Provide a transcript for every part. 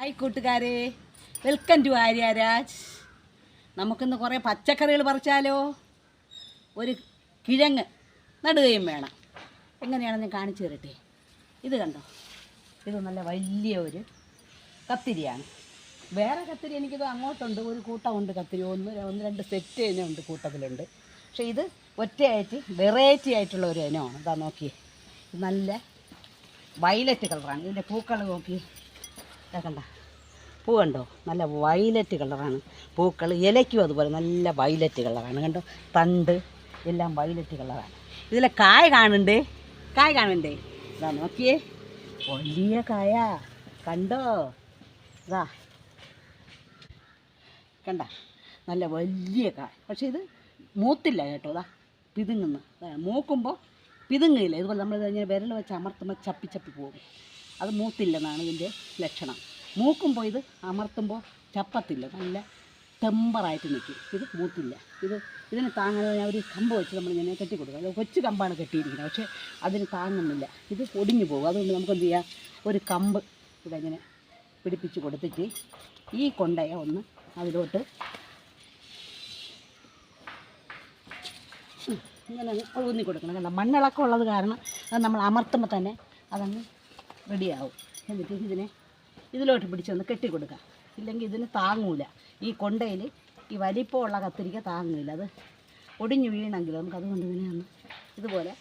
Hi കൂട്ടുകാരെ, welcome to ആര്യാരാജ്. നമുക്കിന്ന് കുറേ പച്ചക്കറികൾ പറിച്ചാലോ. ഒരു കിഴങ്ങ് നടുകയും വേണം. എങ്ങനെയാണെന്ന് ഞാൻ കാണിച്ചു തരട്ടെ. ഇത് കണ്ടോ, ഇത് നല്ല വലിയ ഒരു കത്തിരിയാണ്. വേറെ കത്തിരി എനിക്കിത് അങ്ങോട്ടുണ്ട്, ഒരു കൂട്ടമുണ്ട് കത്തിരി, ഒന്ന് രണ്ട് സെറ്റ് തന്നെ ഉണ്ട്, കൂട്ടത്തിലുണ്ട്. പക്ഷേ ഇത് ഒറ്റയായിട്ട് വെറൈറ്റി ആയിട്ടുള്ള ഒരു ഇനമാണ്. ഇതാ നോക്കിയേ, നല്ല വയലറ്റ് കളറാണ്. ഇതിൻ്റെ പൂക്കൾ നോക്കി കണ്ട, പൂ കണ്ടോ, നല്ല വയലറ്റ് കളറാണ് പൂക്കൾ. ഇലയ്ക്കും അതുപോലെ നല്ല വയലറ്റ് കളറാണ്. കണ്ടോ, തണ്ട് എല്ലാം വയലറ്റ് കളറാണ്. ഇതിലെ കായ കാണണ്ടേ, ഇതാ നോക്കിയേ, വലിയ കായ കണ്ടോ, ഇതാ കണ്ട, നല്ല വലിയ കായ. പക്ഷേ ഇത് മൂത്തില്ല കേട്ടോ, ഇതാ പിതുങ്ങുന്നു. മൂക്കുമ്പോൾ പിതുങ്ങില്ല. ഇതുപോലെ നമ്മൾ കഴിഞ്ഞാൽ വിരൽ വെച്ച് അമർത്തുമ്പോൾ ചപ്പി പോകും. അത് മൂത്തില്ലെന്നാണ് ഇതിൻ്റെ ലക്ഷണം. മൂക്കുമ്പോൾ ഇത് അമർത്തുമ്പോൾ ചപ്പത്തില്ല, നല്ല ടെമ്പറായിട്ട് നിൽക്കും. ഇത് മൂത്തില്ല. ഇതിന് താങ്ങാൻ ഞാൻ ഒരു കമ്പ് വെച്ച് നമ്മളിങ്ങനെ കെട്ടി കൊടുക്കുക. അത് കൊച്ചു കമ്പാണ് കെട്ടിയിരിക്കുന്നത്, പക്ഷേ അതിന് താങ്ങുന്നില്ല, ഇത് ഒടിഞ്ഞു പോകും. അതുകൊണ്ട് നമുക്ക് എന്ത് ചെയ്യാം, ഒരു കമ്പ് ഇവിടെ ഇങ്ങനെ പിടിപ്പിച്ച് കൊടുത്തിട്ട് ഈ കൊണ്ടയെ ഒന്ന് അതിലോട്ട് ഇങ്ങനെ ഊന്നി കൊടുക്കണം. കണ്ട, മണ്ണിളക്കം ഉള്ളത് കാരണം അത് നമ്മൾ അമർത്തുമ്പോൾ തന്നെ അതങ്ങ് റെഡിയാവും. എന്നിട്ട് ഇതിലോട്ട് പിടിച്ചൊന്ന് കെട്ടിക്കൊടുക്കുക. ഇല്ലെങ്കിൽ ഇതിന് താങ്ങൂല. ഈ കൊണ്ടയിൽ ഈ വലിപ്പമുള്ള കത്തിരിക്ക താങ്ങില്ല, അത് ഒടിഞ്ഞു വീണെങ്കിൽ. നമുക്ക് അതുകൊണ്ട് ഇതിനെ ഇതുപോലെ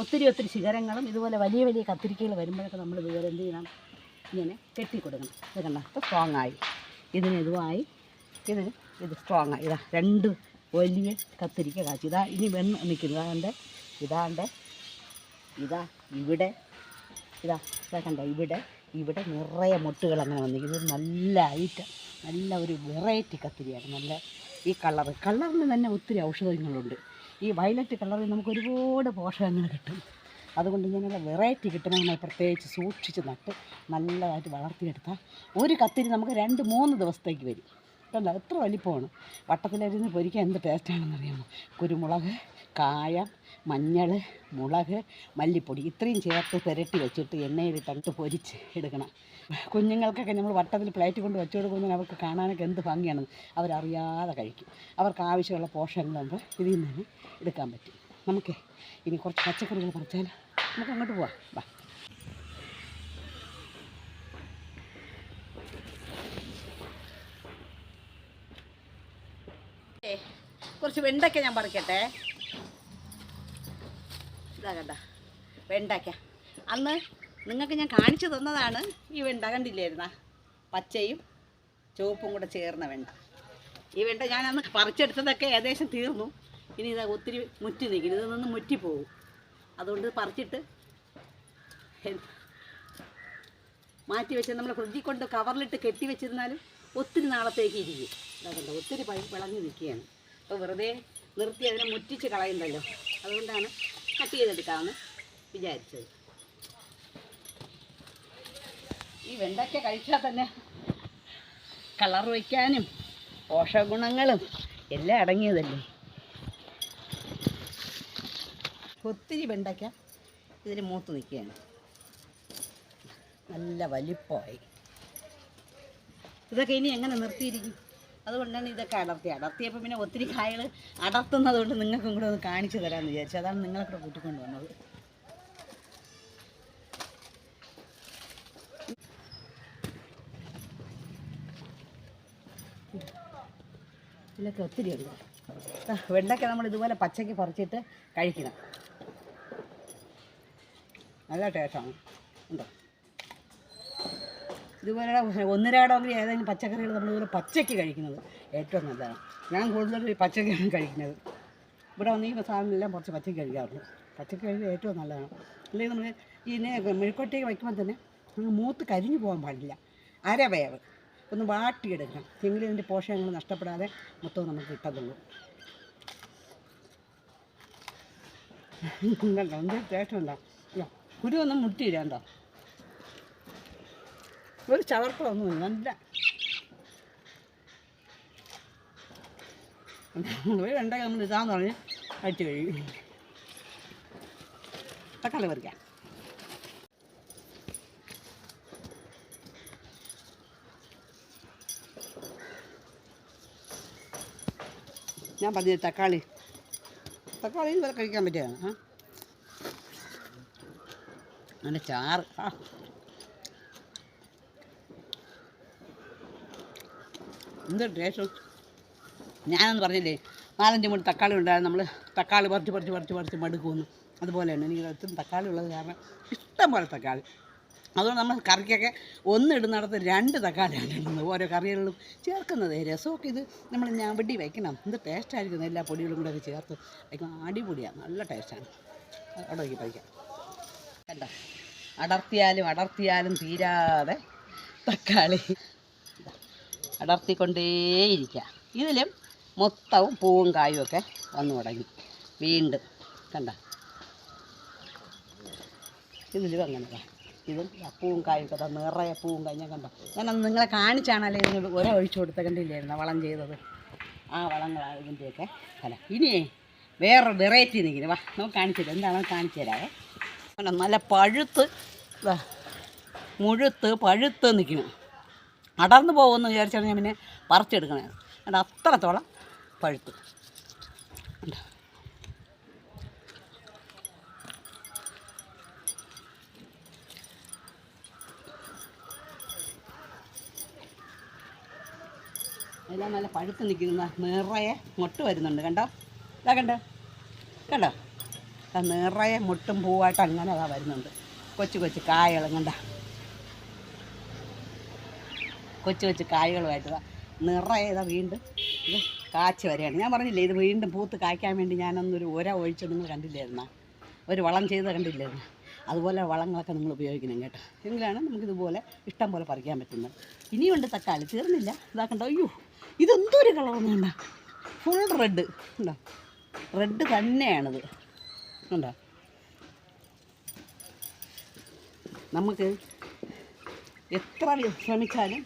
ഒത്തിരി ശിഖരങ്ങളും ഇതുപോലെ വലിയ കത്തിരിക്കകൾ വരുമ്പോഴൊക്കെ നമ്മൾ ഇതുപോലെ എന്ത് ചെയ്യണം, ഇങ്ങനെ കെട്ടിക്കൊടുക്കണം. ഇത് കണ്ട, അപ്പോൾ സ്ട്രോങ് ആയി. ഇതുമായി ഇത് സ്ട്രോങ് ആയി. രണ്ട് വലിയ കത്തിരിക്ക കാച്ചി. ഇനി വെണ്ണ് നിൽക്കുന്നത് ഇതാ കണ്ട, ഇവിടെ നിറയെ മുട്ടുകൾ അങ്ങനെ വന്നിരിക്കും. ഇത് നല്ല ഐറ്റം, നല്ല ഒരു വെറൈറ്റി കത്തിരിയാണ്. നല്ല ഈ കളറിന് തന്നെ ഒത്തിരി ഔഷധങ്ങളുണ്ട്. ഈ വയലറ്റ് കളറിൽ നമുക്ക് ഒരുപാട് പോഷകങ്ങൾ കിട്ടും. അതുകൊണ്ട് ഇങ്ങനെയുള്ള വെറൈറ്റി കിട്ടുമ്പോൾ നമ്മൾ പ്രത്യേകിച്ച് സൂക്ഷിച്ച് നട്ട് നല്ലതായിട്ട് വളർത്തിയെടുത്താൽ ഒരു കത്തിരി നമുക്ക് 2-3 ദിവസത്തേക്ക് വരും. കണ്ട, എത്ര വലിപ്പമാണ്. വട്ടത്തിലരിഞ്ഞ് പൊരിക്കാൻ എന്ത് ടേസ്റ്റാണെന്ന് അറിയാമോ. കുരുമുളക്, കായം, മഞ്ഞൾ, മുളക്, മല്ലിപ്പൊടി ഇത്രയും ചേർത്ത് പുരട്ടി വെച്ചിട്ട് എണ്ണയിലിട്ട് പൊരിച്ച് എടുക്കണം. കുഞ്ഞുങ്ങൾക്കൊക്കെ നമ്മൾ വട്ടത്തിൽ പ്ലേറ്റ് കൊണ്ട് വെച്ചു കൊടുക്കുമ്പോൾ അവർക്ക് കാണാനൊക്കെ എന്ത് ഭംഗിയാണ്. അവരറിയാതെ കഴിക്കും. അവർക്ക് ആവശ്യമുള്ള പോഷകങ്ങൾ നമുക്ക് ഇതിൽ നിന്ന് തന്നെ എടുക്കാൻ പറ്റും. നമുക്ക് ഇനി കുറച്ച് പച്ചക്കറികൾ പറിച്ചാൽ നമുക്ക് അങ്ങോട്ട് പോവാം. വാ. കുറച്ച് വെണ്ടയ്ക്ക ഞാൻ പറിക്കട്ടെ. ഇതാ കണ്ട, വെണ്ടയ്ക്ക അന്ന് നിങ്ങൾക്ക് ഞാൻ കാണിച്ചു തന്നതാണ്. ഈ വെണ്ട കണ്ടില്ലായിരുന്ന, പച്ചയും ചുവപ്പും കൂടെ ചേർന്ന വെണ്ട. ഈ വെണ്ട ഞാൻ അന്ന് പറിച്ചെടുത്തതൊക്കെ ഏകദേശം തീർന്നു. ഇനി ഇതാ ഒത്തിരി മുറ്റി നിൽക്കുന്നു. ഇതിൽ നിന്ന് മുറ്റിപ്പോവും. അതുകൊണ്ട് പറിച്ചിട്ട് മാറ്റി വെച്ച് നമ്മൾ ഫ്രിഡ്ജിൽ കൊണ്ട് കവറിലിട്ട് കെട്ടി വെച്ചിരുന്നാലും ഒത്തിരി നാളത്തേക്ക് ഇരിക്കും. ഇതാ കണ്ട, ഒത്തിരി വിളഞ്ഞ് നിൽക്കുകയാണ്. അപ്പോൾ വെറുതെ നിർത്തി അതിനെ മുറ്റിച്ച് കളയുന്നല്ലോ, അതുകൊണ്ടാണ് കട്ട് ചെയ്തെടുക്കാമെന്ന് വിചാരിച്ചത്. ഈ വെണ്ടയ്ക്ക കഴിച്ചാൽ തന്നെ കളർ വയ്ക്കാനും പോഷകഗുണങ്ങളും എല്ലാം അടങ്ങിയതല്ലേ. ഒത്തിരി വെണ്ടയ്ക്ക ഇതിന് മൂത്ത് നിൽക്കുകയാണ്, നല്ല വലിപ്പമായി. ഇതൊക്കെ ഇനി എങ്ങനെ നിർത്തിയിരിക്കും. അതുകൊണ്ടാണ് ഇതൊക്കെ അടർത്തിയപ്പോൾ പിന്നെ ഒത്തിരി കായകൾ അടർത്തുന്നതുകൊണ്ട് നിങ്ങൾക്കും കൂടെ ഒന്ന് കാണിച്ചു തരാമെന്ന് വിചാരിച്ചു. അതാണ് നിങ്ങളെ കൂടെ കൂട്ടിക്കൊണ്ട് വന്നത്. ഇതിലൊക്കെ ഒത്തിരി ഉണ്ട്. വെണ്ടയ്ക്ക നമ്മൾ ഇതുപോലെ പച്ചയ്ക്ക് പറിച്ചിട്ട് കഴിക്കണം, നല്ല ടേസ്റ്റാണ്. ഉണ്ടോ, ഇതുപോലെ 1-2 കിലോമെങ്കിലും ഏതെങ്കിലും പച്ചക്കറികൾ നമ്മളിതുപോലെ പച്ചയ്ക്ക് കഴിക്കുന്നത് ഏറ്റവും നല്ലതാണ്. ഞാൻ കൂടുതലും ഈ പച്ചക്കറിയാണ് കഴിക്കുന്നത്. ഇവിടെ വന്ന് ഈ സാധനമെല്ലാം കുറച്ച് പച്ചയ്ക്ക് കഴിക്കാറുണ്ട്. പച്ചക്കറി കഴിക്കുന്നത് ഏറ്റവും നല്ലതാണ്. അല്ലെങ്കിൽ നമ്മൾ ഇതിനെ മെഴുക്കുവരട്ടിയൊക്കെ വയ്ക്കുമ്പോൾ തന്നെ മൂത്ത് കരിഞ്ഞു പോകാൻ പാടില്ല. അരവേവ് ഒന്ന് വാട്ടിയെടുക്കണം, എങ്കിലും ഇതിൻ്റെ പോഷകങ്ങൾ നഷ്ടപ്പെടാതെ മൊത്തം നമുക്ക് കിട്ടത്തുള്ളൂ. കണ്ടോ, എന്ത് ടേസ്റ്റ് ഉണ്ടോ. കുരുവൊന്നും മുട്ടിയില്ല. കണ്ടോ, ഒരു ചവർക്കൊന്നുമില്ല. നല്ല വെണ്ടയ്ക്ക നമ്മൾ ഇതാന്ന് പറഞ്ഞ് കഴിച്ച് കഴിയും. തക്കാളി പറിക്കാം. ഞാൻ പറഞ്ഞ തക്കാളി വരെ കഴിക്കാൻ പറ്റിയതാണ്. അങ്ങനെ ചാറ് എന്തൊരു ടേസ്റ്റ്. ഞാനെന്ന് പറഞ്ഞില്ലേ 4-5 മൂട് തക്കാളി ഉണ്ടായിരുന്നു. നമ്മൾ തക്കാളി പറിച്ച് മടുക്കുമെന്ന്. അതുപോലെയാണ് എനിക്ക് ഒത്തിരി തക്കാളി ഉള്ളത് കാരണം ഇഷ്ടം പോലെ തക്കാളി. അതുകൊണ്ട് നമ്മൾ കറിക്കൊക്കെ ഒന്നിടുന്നിടത്ത് 2 തക്കാളിയാണ് ഇടുന്നത്. ഓരോ കറികളിലും ചേർക്കുന്നത്. രസമൊക്കെ ഇത് നമ്മൾ ഞവടി വയ്ക്കണം. എന്ത് ടേസ്റ്റായിരിക്കും എല്ലാ പൊടികളും കൂടെ ഒക്കെ ചേർത്ത് വയ്ക്കണം. അടിപൊളിയാണ്, നല്ല ടേസ്റ്റാണ്. അവിടെ വയ്ക്കി കഴിക്കാം. കണ്ടോ, അടർത്തിയാലും തീരാതെ തക്കാളി അടർത്തിക്കൊണ്ടേയിരിക്കുക. ഇതിലും മൊത്തവും പൂവും കായും ഒക്കെ വന്നു തുടങ്ങി വീണ്ടും. കണ്ട, ഇതിലും അങ്ങനെ ഇതും പൂവും കായും ഒക്കെ നിറയെ പൂവും കായും. ഞാൻ കണ്ടോ, ഞാനന്ന് നിങ്ങളെ കാണിച്ചാണല്ലേ ഇതിന് ഒഴിച്ചു കൊടുത്ത കണ്ടില്ലായിരുന്നു വളം ചെയ്തത്. ആ വളങ്ങളാണ് ഇതിൻ്റെയൊക്കെ ഫല. ഇനിയേ വേറൊരു വെറൈറ്റി നിൽക്കുന്നു. വാ നമുക്ക് കാണിച്ചു തരാം. എന്താണെന്ന് കാണിച്ചു തരാവേ. നല്ല പഴുത്ത് നിൽക്കുന്നു. അടർന്നു പോകുമെന്ന് വിചാരിച്ചാണ് ഞാൻ പിന്നെ പറിച്ചെടുക്കണേ. അത് അത്രത്തോളം പഴുത്ത്. എല്ലാം നല്ല പഴുത്ത് നിൽക്കുന്ന നിറയെ മൊട്ട് വരുന്നുണ്ട്. കണ്ടോ, കണ്ടോ നിറയെ മുട്ടും പൂവായിട്ട് അങ്ങനെ അതാ വരുന്നുണ്ട്. കൊച്ചു കായകളും കണ്ട, കൊച്ചു കായകളുമായിട്ട് നിറയെ ഇതാ വീണ്ടും ഇത് കാച്ച് വരെയാണ്. ഞാൻ പറഞ്ഞില്ലേ ഇത് വീണ്ടും പൂത്ത് കായ്ക്കാൻ വേണ്ടി ഞാനൊന്നൊരു ഒഴിച്ച് നിങ്ങൾ കണ്ടില്ലായിരുന്ന, ഒരു വളം ചെയ്ത് കണ്ടില്ലായിരുന്നു. അതുപോലെ വളങ്ങളൊക്കെ നിങ്ങൾ ഉപയോഗിക്കണം കേട്ടോ. എങ്കിലാണ് നമുക്കിതുപോലെ ഇഷ്ടം പോലെ പറിക്കാൻ പറ്റുന്നത്. ഇനിയുണ്ട് തക്കാളി, തീർന്നില്ല. ഇതാക്കണ്ടോ, അയ്യോ ഇതെന്തൊരു കളറൊന്നും വേണ്ട, ഫുൾ റെഡ് ഉണ്ടോ, റെഡ് തന്നെയാണിത് ഉണ്ടോ. നമുക്ക് എത്ര ശ്രമിച്ചാലും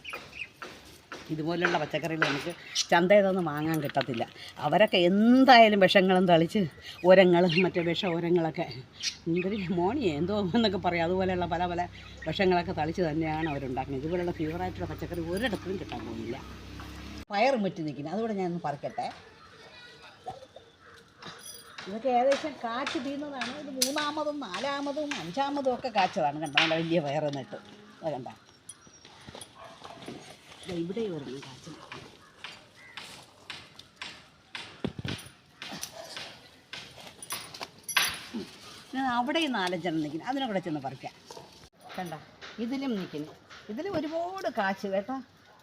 ഇതുപോലുള്ള പച്ചക്കറികൾ നമുക്ക് ചന്തയിൽ നിന്ന് വാങ്ങാൻ കിട്ടത്തില്ല. അവരൊക്കെ എന്തായാലും വിഷങ്ങളും തളിച്ച് മറ്റേ ഓരങ്ങളൊക്കെ എന്തൊരു മോണിയെ എന്തോ എന്നൊക്കെ പറയാം. അതുപോലെയുള്ള പല വിഷങ്ങളൊക്കെ തളിച്ച് തന്നെയാണ് അവരുണ്ടാക്കുന്നത്. ഇതുപോലുള്ള ഫീവറായിട്ടുള്ള പച്ചക്കറി ഒരിടത്തും കിട്ടാൻ പോകുന്നില്ല. പയർ മുറ്റി നിൽക്കുന്നത്, അതുകൂടെ ഞാനൊന്ന് പറിക്കട്ടെ. ഇതൊക്കെ ഏകദേശം കാച്ച് തീർന്നതാണ്. ഇത് 3-ാമതും 4-ാമതും 5-ാമതും ഒക്കെ കാച്ചതാണ്. കണ്ടോ, നല്ല വലിയ പയർ നട്ട്. അത് കണ്ട, ഇവിടെ വരുന്നു കാച്ചിൽ. അവിടെ 4-5 നിൽക്കുന്നു, അതിനെ കൂടെ ചെന്ന് പറിക്കാം. കണ്ട, ഇതിലും നിൽക്കുന്നു. ഇതിലും ഒരുപാട് കാച്ച് കേട്ടോ.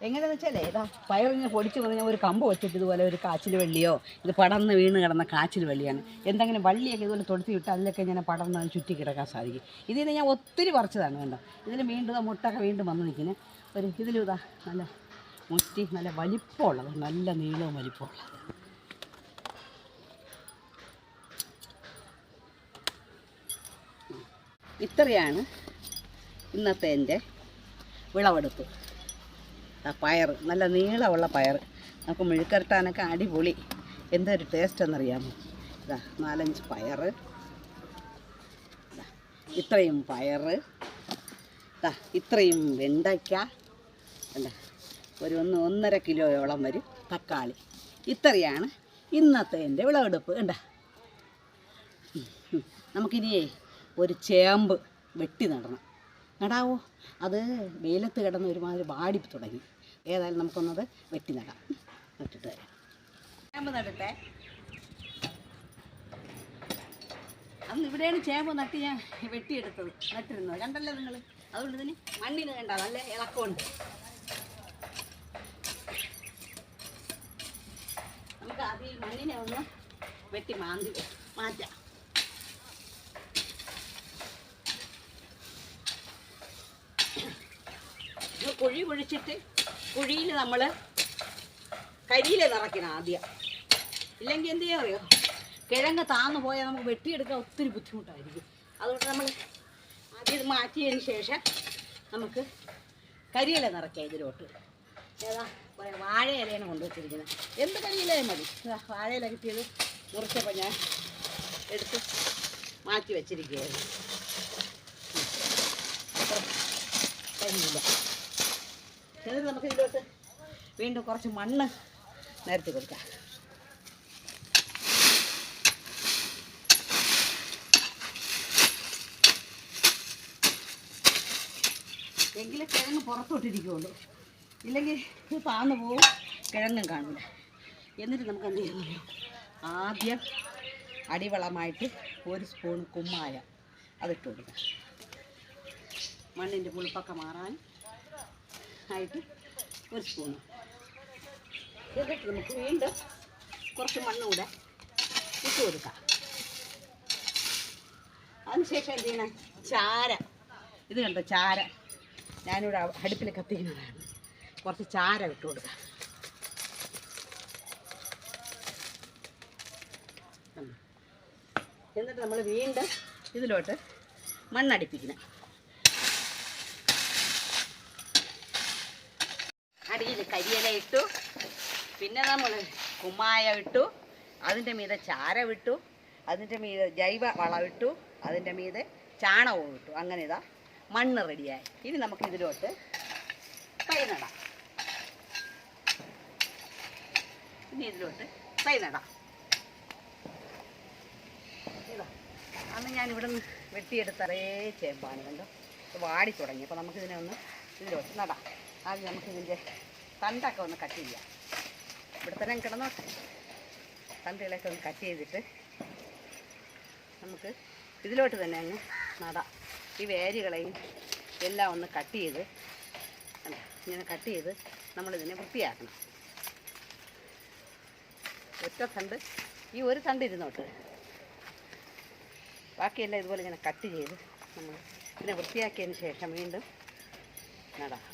എങ്ങനെയാണെന്ന് വെച്ചാലേ ഇതാ പയറിങ്ങനെ പൊടിച്ച് പറഞ്ഞാൽ ഒരു കമ്പ് വെച്ചിട്ട് ഇതുപോലെ ഒരു കാച്ചിൽ വെള്ളിയോ, ഇത് പടർന്ന് വീണ് കിടന്ന കാച്ചിൽ വെള്ളിയാണ്. എന്തെങ്കിലും വള്ളിയൊക്കെ ഇതുപോലെ തൊടുത്തി വിട്ട് അതിലൊക്കെ ഇങ്ങനെ പടർന്ന് ചുറ്റി കിടക്കാൻ സാധിക്കും. ഇതിൽ ഞാൻ ഒത്തിരി പറിച്ചതാണ്. കണ്ടോ, ഇതിൽ വീണ്ടും മുട്ടൊക്കെ വീണ്ടും വന്ന് നിൽക്കുന്നത്. ഇതിലും ഇതാ നല്ല മുറ്റി നല്ല വലിപ്പമുള്ളത്, നല്ല നീളവും വലിപ്പമുള്ളത്. ഇത്രയാണ് ഇന്നത്തെ എൻ്റെ വിളവെടുപ്പ്. പയർ നല്ല നീളമുള്ള പയർ, നമുക്ക് മെഴുക്കരട്ടാനൊക്കെ അടിപൊളി. എന്തൊരു ടേസ്റ്റ് എന്നറിയാമോ. ഇതാ 4-5 പയർ, ഇത്രയും പയർ, ഇത്രയും വെണ്ടയ്ക്ക, അല്ല ഒരു 1.5 കിലോയോളം വരും തക്കാളി. ഇത്രയാണ് ഇന്നത്തെ എൻ്റെ വിളവെടുപ്പ്. കണ്ട, നമുക്കിനിയേ ഒരു ചേമ്പ് വെട്ടി നടണം. നടാവോ? അത് വെയിലത്ത് കിടന്ന് ഒരുമാതിരി വാടി തുടങ്ങി. ഏതായാലും നമുക്കൊന്നത് വെട്ടി നടാം. നട്ടിട്ട് തരാം. ചേമ്പ് നടട്ടെ. അന്ന് ഇവിടെയാണ് ചേമ്പ് നട്ട് ഞാൻ വെട്ടിയെടുത്തത്, നട്ടിരുന്നത്. കണ്ടല്ലോ നിങ്ങൾ. അതുകൊണ്ട് ഇതിന് മണ്ണിന് കണ്ട നല്ല ഇളക്കമുണ്ട്. നമുക്ക് ആദ്യം ഈ മണ്ണിനെ ഒന്ന് വെട്ടി മാറ്റാം. കുഴി കുഴിച്ചിട്ട് കുഴിയിൽ നമ്മൾ കരിയില നിറയ്ക്കണം ആദ്യം. ഇല്ലെങ്കിൽ എന്ത് ചെയ്യാൻ അറിയോ, കിഴങ്ങ് താന്നു പോയാൽ നമുക്ക് വെട്ടിയെടുക്കാൻ ഒത്തിരി ബുദ്ധിമുട്ടായിരിക്കും. അതുകൊണ്ട് നമ്മൾ ആദ്യം ഇത് മാറ്റിയതിന് ശേഷം നമുക്ക് കരിയില നിറയ്ക്കാം ഇതിലോട്ട്. ഏതാ വാഴയിലയാണ് കൊണ്ടുവച്ചിരിക്കുന്നത്. എന്ത് കരിയിലയും മതി. വാഴയില കിട്ടിയത് മുറിച്ചപ്പോൾ ഞാൻ എടുത്ത് മാറ്റി വച്ചിരിക്കുകയായിരുന്നു. കരിയില എന്നിട്ട് നമുക്ക് ഇതിലോട്ട് വീണ്ടും കുറച്ച് മണ്ണ് നിരത്തി കൊടുക്കാം. എങ്കിലേ കിഴങ്ങ് പുറത്തോട്ടിരിക്കുകയുള്ളൂ. ഇല്ലെങ്കിൽ ഇത് താന്നു പോവും, കിഴങ്ങും കാണില്ല. എന്നിട്ട് നമുക്ക് എന്ത് ചെയ്യുന്നു? ആദ്യം അടിവളമായിട്ട് 1 സ്പൂൺ കുമ്മായ അതിട്ട് കൊടുക്കുക. മണ്ണിൻ്റെ പുളിപ്പൊക്കെ മാറാൻ ആയിട്ട് 1 സ്പൂണ്. എന്നിട്ട് നമുക്ക് വീണ്ടും കുറച്ച് മണ്ണ് കൂടെ ഇട്ട് കൊടുക്കാം. അതിനുശേഷം എന്ത് ചെയ്യണം? ചാര. ഇത് കണ്ടോ ചാര? ഞാനിവിടെ അടുപ്പിൽ കത്തിക്കുന്നതാണ്. കുറച്ച് ചാര ഇട്ട് കൊടുക്കാം. എന്നിട്ട് നമ്മൾ വീണ്ടും ഇതിലോട്ട് മണ്ണടിപ്പിക്കണം. അടിയിൽ കരിയില ഇട്ടു, പിന്നെ നമ്മൾ കുമ്മായ ഇട്ടു, അതിൻ്റെ മീതെ ചാര വിട്ടു, അതിൻ്റെ മീതെ ജൈവ വളം ഇട്ടു, അതിൻ്റെ മീതെ ചാണകവും ഇട്ടു. അങ്ങനെ ഇതാ മണ്ണ് റെഡിയായി. ഇനി നമുക്ക് ഇതിലോട്ട് തൈ നടാം. ഇനി ഇതിലോട്ട് തൈ നടാം. ഇതാ അന്ന് ഞാൻ ഇവിടെ നിന്ന് വെട്ടിയെടുത്തറേ ചേമ്പാണ്. കണ്ടോ വാടി തുടങ്ങി. അപ്പോൾ നമുക്കിതിനെ ഒന്ന് ഇതിലോട്ട് നടാം. ആദ്യം നമുക്കിതിൻ്റെ തണ്ടൊക്കെ ഒന്ന് കട്ട് ചെയ്യാം. ഇവിടെ തന്നെ കിടന്നോട്ടെ. തണ്ടുകളൊക്കെ ഒന്ന് കട്ട് ചെയ്തിട്ട് നമുക്ക് ഇതിലോട്ട് തന്നെ അങ്ങ് നടാം. ഈ വേരുകളെയും എല്ലാം ഒന്ന് കട്ട് ചെയ്ത് ഇങ്ങനെ കട്ട് ചെയ്ത് നമ്മളിതിനെ വൃത്തിയാക്കണം. ഒറ്റ തണ്ട്, ഈ ഒരു തണ്ട് ഇരുന്നോട്ട്. ബാക്കിയെല്ലാം ഇതുപോലെ ഇങ്ങനെ കട്ട് ചെയ്ത് നമ്മൾ ഇതിനെ വൃത്തിയാക്കിയതിന് ശേഷം വീണ്ടും നടാം.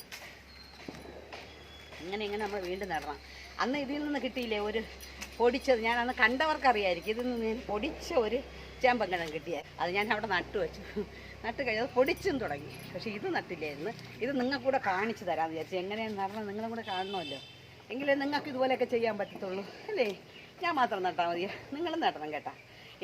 ഇങ്ങനെ നമ്മൾ വീണ്ടും നടണം. അന്ന് ഇതിൽ നിന്ന് കിട്ടിയില്ലേ ഒരു പൊടിച്ചത്? ഞാൻ അന്ന് കണ്ടവർക്കറിയായിരിക്കും. ഇതിൽ നിന്ന് പൊടിച്ച ഒരു ചേമ്പങ്കടം കിട്ടിയാൽ അത് ഞാൻ അവിടെ നട്ടു വെച്ചു. നട്ട് കഴിഞ്ഞത് പൊടിച്ചും തുടങ്ങി. പക്ഷേ ഇത് നട്ടില്ലായിരുന്നു. ഇത് നിങ്ങൾക്കൂടെ കാണിച്ചു തരാമെന്ന് വിചാരിച്ചു. എങ്ങനെയാണ് നടണം നിങ്ങളും കൂടെ കാണണമല്ലോ. എങ്കിലേ നിങ്ങൾക്ക് ഇതുപോലെയൊക്കെ ചെയ്യാൻ പറ്റത്തുള്ളൂ അല്ലേ? ഞാൻ മാത്രം നട്ടാൽ മതിയോ? നിങ്ങളും നടണം കേട്ടോ.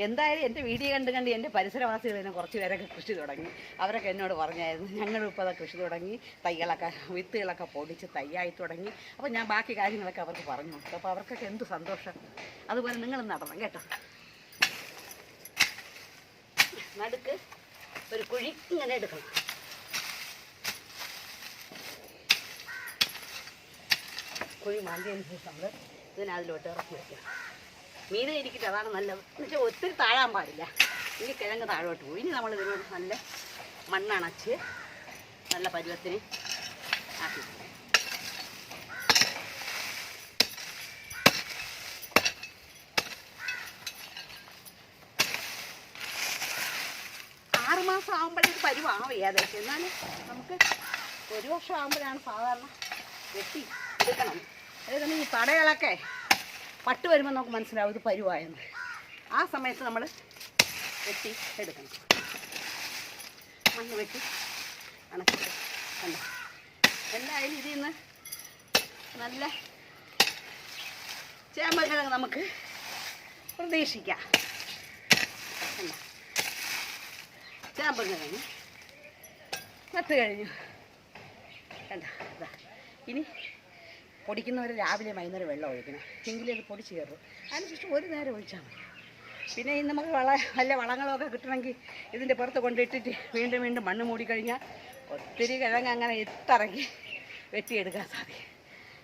എന്തായാലും എൻ്റെ വീഡിയോ കണ്ട് എൻ്റെ പരിസരവാസികളിനെ കുറച്ച് പേരൊക്കെ കൃഷി തുടങ്ങി. അവരൊക്കെ എന്നോട് പറഞ്ഞായിരുന്നു ഞങ്ങളിപ്പോൾ അത് കൃഷി തുടങ്ങി, തൈകളൊക്കെ വിത്തുകളൊക്കെ പൊടിച്ച് തൈയായി തുടങ്ങി. അപ്പോൾ ഞാൻ ബാക്കി കാര്യങ്ങളൊക്കെ അവർക്ക് പറഞ്ഞു കൊടുത്തു. അപ്പോൾ അവർക്കൊക്കെ എന്ത് സന്തോഷം. അതുപോലെ നിങ്ങളും നടണം കേട്ടോ. നടുക്ക് ഒരു കുഴി ഇങ്ങനെ എടുക്കണം. കുഴി മാന്തിയതിന് ശേഷം നമ്മൾ ഇതിനതിലോട്ട് ഇറക്കി വയ്ക്കണം. മീൻ ഇരിക്കട്ടെ, അതാണ് നല്ലത്. എന്നുവെച്ചാൽ ഒത്തിരി താഴാൻ പാടില്ല. ഇനി കിഴങ്ങ് താഴോട്ട് പോയി. ഇനി നമ്മൾ ഇതിനോട് നല്ല മണ്ണണച്ച് നല്ല പരുവത്തിന് ആക്കി. 6 മാസം ആകുമ്പോഴേക്ക് പരുവാകും ഏകദേശം. എന്നാലും നമുക്ക് 1 വർഷം ആകുമ്പോഴാണ് സാധാരണ വെട്ടി എടുക്കണം. അതായത് ഈ തടകളൊക്കെ പട്ട് വരുമ്പോൾ നമുക്ക് മനസ്സിലാവും ഇത് പരുവായെന്ന്. ആ സമയത്ത് നമ്മൾ വെട്ടി എടുക്കണം. മണ്ണ് വെട്ടി അണച്ചിട്ട് കണ്ടോ. എന്തായാലും ഇതിൽ നിന്ന് നല്ല ചേമ്പക്കിഴങ്ങ് നമുക്ക് പ്രതീക്ഷിക്കാം. കണ്ടോ ചേമ്പക്കിഴങ്ങ് നട്ട് കഴിഞ്ഞു. കണ്ടോ ഇതാ. ഇനി പൊടിക്കുന്നവർ രാവിലെ വൈകുന്നേരം വെള്ളം ഒഴിക്കണം. എങ്കിലും ഇത് പൊടിച്ച് കയറും. അതിനുശേഷം ഒരു നേരം ഒഴിച്ചാൽ മതി. പിന്നെ ഈ നമുക്ക് വല്ല വളങ്ങളൊക്കെ കിട്ടണമെങ്കിൽ ഇതിൻ്റെ പുറത്ത് കൊണ്ടിട്ടിട്ട് വീണ്ടും വീണ്ടും മണ്ണ് മൂടിക്കഴിഞ്ഞാൽ ഒത്തിരി കിഴങ്ങ് അങ്ങനെ ഇത്തിറങ്ങി വെട്ടിയെടുക്കാൻ സാധിക്കും.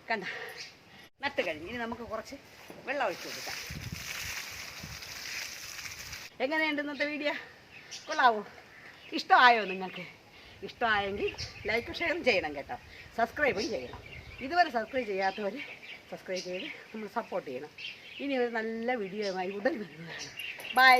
കണ്ട നട്ട് കഴിഞ്ഞ് ഇനി നമുക്ക് കുറച്ച് വെള്ളം ഒഴിച്ച് കൊടുക്കാം. എങ്ങനെയുണ്ട് ഇന്നത്തെ വീഡിയോ? കൊള്ളാവോ? ഇഷ്ടമായോ നിങ്ങൾക്ക്? ഇഷ്ടമായെങ്കിൽ ലൈക്ക് ഷെയർ ചെയ്യണം കേട്ടോ. സബ്സ്ക്രൈബും ചെയ്യണം. ഇതുവരെ സബ്സ്ക്രൈബ് ചെയ്യാത്തവർ സബ്സ്ക്രൈബ് ചെയ്ത് നമ്മൾ സപ്പോർട്ട് ചെയ്യണം. ഇനി ഒരു നല്ല വീഡിയോയുമായി ഉടൻ വരുന്നതാണ്. ബൈ.